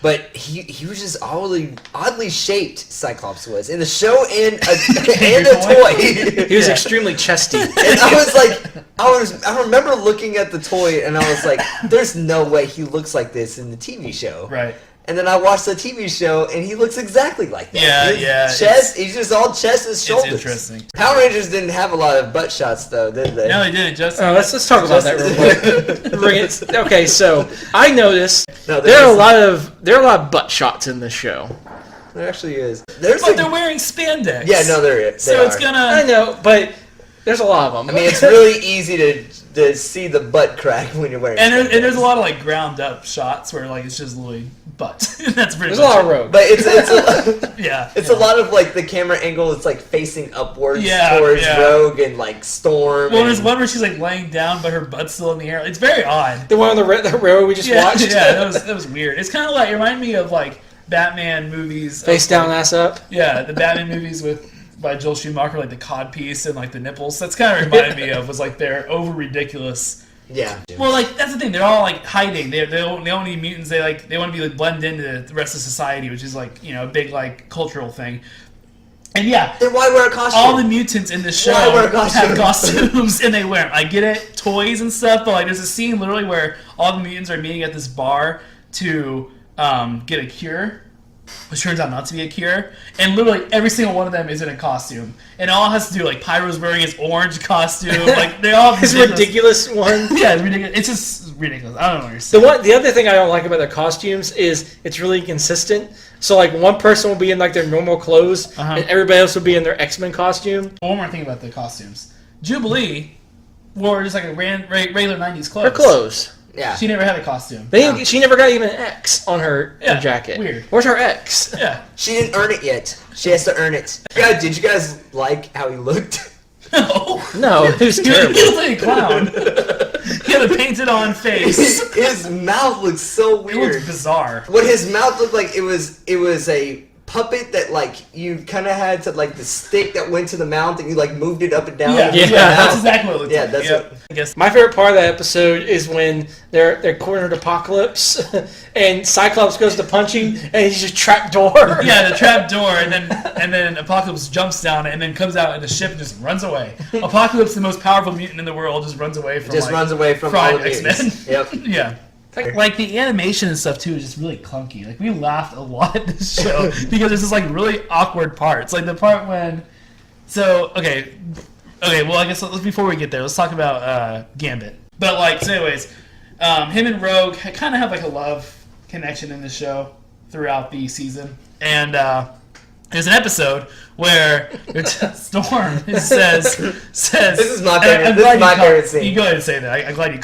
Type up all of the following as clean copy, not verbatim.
But he was just oddly shaped. Cyclops was in the show and a toy. He was extremely chesty. And I remember looking at the toy and I was like, "There's no way he looks like this in the TV show." Right. And then I watched the TV show, and he looks exactly like that. Yeah. Chest, he's just all chest and shoulders. It's interesting. Power Rangers didn't have a lot of butt shots, though, did they? No, they didn't. Let's talk about that real quick. Okay, so I noticed there are a lot of butt shots in this show. There actually is. They're wearing spandex. Yeah, no, there is. So it's gonna. I know, but there's a lot of them. I mean, it's really easy to see the butt crack when you're wearing. And there's a lot of like ground up shots where like it's just literally butt. That's pretty. There's a lot of rogue. But it's a lot of like the camera angle. It's like facing upwards towards Rogue and like Storm. Well, there's one where she's like laying down, but her butt's still in the air. It's very odd. The one on the road we just watched. Yeah, that was weird. It's kind of like it reminded me of like Batman movies. Face down, ass up. Yeah, the Batman movies by Joel Schumacher, like the codpiece and like the nipples. That's kind of reminded me of was like they're over ridiculous. Yeah. Well, like that's the thing. They're all like hiding. They don't need mutants. They want to be like blend into the rest of society, which is like a big like cultural thing. And yeah, then why wear a costume? All the mutants in this show have costumes and they wear them. I get it, toys and stuff, but like there's a scene literally where all the mutants are meeting at this bar to get a cure, which turns out not to be a cure, and literally every single one of them is in a costume, and all has to do like Pyro's wearing his orange costume, like they all have his ridiculous one. Yeah, it's ridiculous. It's just ridiculous. I don't know what you're saying. The other thing I don't like about their costumes is it's really inconsistent. So like one person will be in like their normal clothes, and everybody else will be in their X-Men costume. One more thing about the costumes: Jubilee wore just like a regular '90s clothes. Her clothes. Yeah. She never had a costume. She never got even an X on her jacket. Weird. Where's her X? Yeah. She didn't earn it yet. She has to earn it. Yeah, did you guys like how he looked? No, he was terrible. He looked like a clown. He had a painted on face. His mouth looked so weird. It looked bizarre. What his mouth looked like, it was a puppet that like you kind of had to like the stick that went to the mouth and you like moved it up and down. Yeah, that's exactly what it looked like. That's what I guess. My favorite part of that episode is when they're cornered Apocalypse and Cyclops goes to punching and he's just trap door. Yeah, the trap door, and then Apocalypse jumps down and then comes out in the ship and just runs away. Apocalypse, the most powerful mutant in the world, just runs away from all the X-Men. Yep. Yeah. Like the animation and stuff too is just really clunky. Like we laughed a lot at this show because there's this like really awkward parts. Like the part when, okay. Well, I guess before we get there, let's talk about Gambit. But like, so anyways, him and Rogue kind of have like a love connection in the show throughout the season, and there's an episode where Storm says this is my favorite. This is my favorite scene. You go ahead and say that. I'm glad you.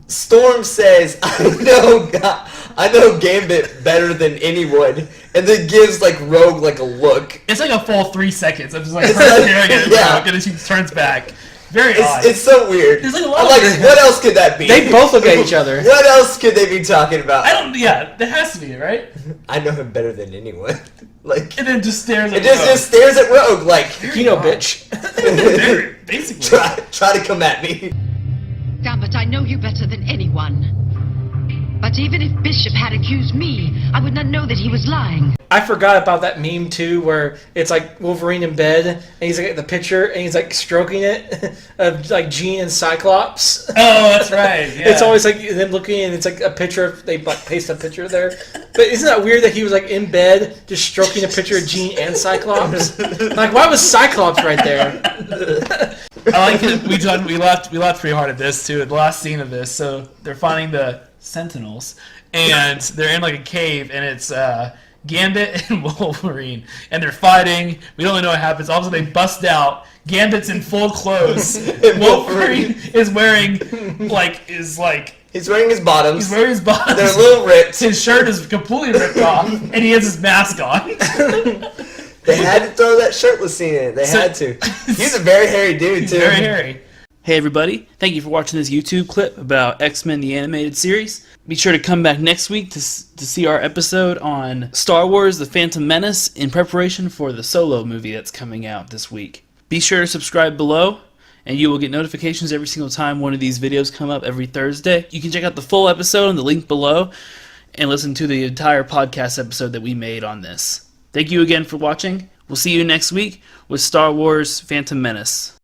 Storm says, I know Gambit better than anyone, and then gives like Rogue like a look. It's like a full 3 seconds. I'm just like staring at Rogue, and then she turns back. Very odd. It's so weird. There's like a lot what else could that be? They both look at each other. What else could they be talking about? There has to be, right? I know him better than anyone. Like, and then just stares at Rogue. Just stares at Rogue like, bitch. Basically. Try to come at me. Gambit, I know you better than anyone. But even if Bishop had accused me, I would not know that he was lying. I forgot about that meme too, where it's like Wolverine in bed, and he's like at the picture, and he's like stroking it of like Jean and Cyclops. Oh, that's right. Yeah. It's always like them looking, and it's like a picture of they like paste a picture there. But isn't that weird that he was like in bed just stroking a picture of Jean and Cyclops? Like, why was Cyclops right there? I like it. We laughed pretty hard at this too. At the last scene of this, so they're finding the Sentinels, and they're in like a cave, and it's Gambit and Wolverine, and they're fighting. We don't really know what happens. All of a sudden, they bust out. Gambit's in full clothes. Wolverine is wearing He's wearing his bottoms. They're a little ripped. His shirt is completely ripped off, and he has his mask on. They had to throw that shirtless scene in. They had to. He's a very hairy dude, too. Very hairy. Hey everybody, thank you for watching this YouTube clip about X-Men the Animated Series. Be sure to come back next week to see our episode on Star Wars The Phantom Menace in preparation for the Solo movie that's coming out this week. Be sure to subscribe below, and you will get notifications every single time one of these videos come up every Thursday. You can check out the full episode on the link below. and listen to the entire podcast episode that we made on this. Thank you again for watching. We'll see you next week with Star Wars Phantom Menace.